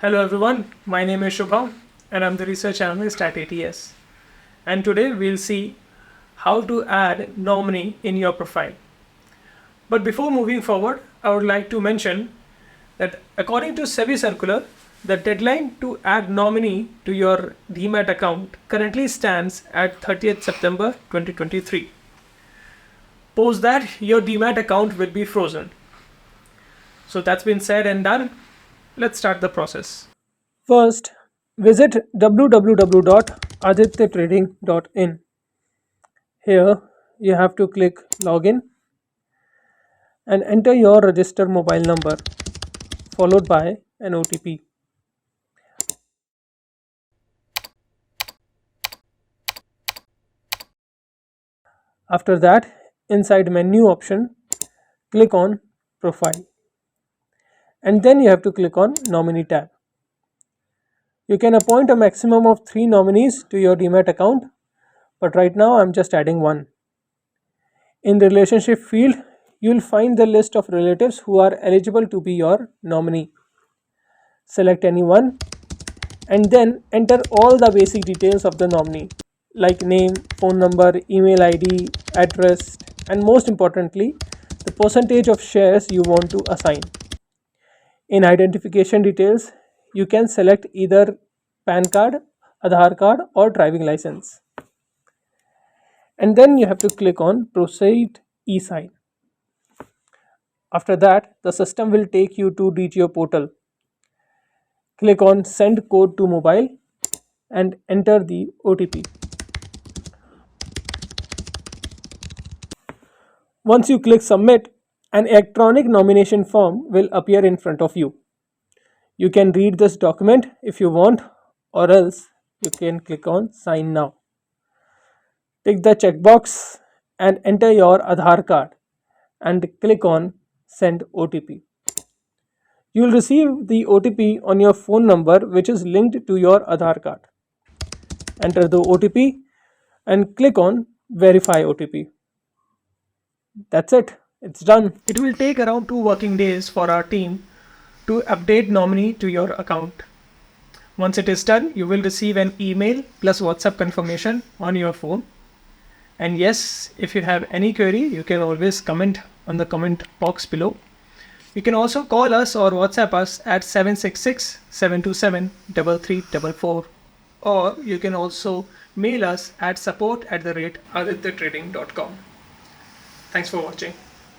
Hello everyone, my name is Shubham and I'm the research analyst at ATS. And today we'll see how to add nominee in your profile. But before moving forward, I would like to mention that according to SEBI circular, the deadline to add nominee to your Demat account currently stands at 30th September 2023. Post that, your Demat account will be frozen. So that's been said and done. Let's start the process. First, visit www.adityaTrading.in. Here, you have to click Login and enter your registered mobile number followed by an OTP. After that, inside menu option, click on Profile. And then you have to click on Nominee tab. You can appoint a maximum of 3 nominees to your Demat account, but right now I'm just adding one. In the relationship field, you'll find the list of relatives who are eligible to be your nominee. Select any one and then enter all the basic details of the nominee like name, phone number, email ID, address, and most importantly, the percentage of shares you want to assign. In identification details, you can select either PAN card, Aadhaar card, or driving license. And then you have to click on Proceed e-sign. After that, the system will take you to DGO portal. Click on Send Code to Mobile and enter the OTP. Once you click Submit, an electronic nomination form will appear in front of you. You can read this document if you want, or else you can click on Sign Now. Tick the checkbox and enter your Aadhaar card and click on Send OTP. You will receive the OTP on your phone number which is linked to your Aadhaar card. Enter the OTP and click on Verify OTP. That's it. It's done. It will take around 2 working days for our team to update nominee to your account. Once it is done, you will receive an email plus WhatsApp confirmation on your phone. And yes, if you have any query, you can always comment on the comment box below. You can also call us or WhatsApp us at 766-727-3344, or you can also mail us at support@adityatrading.com. Thanks for watching.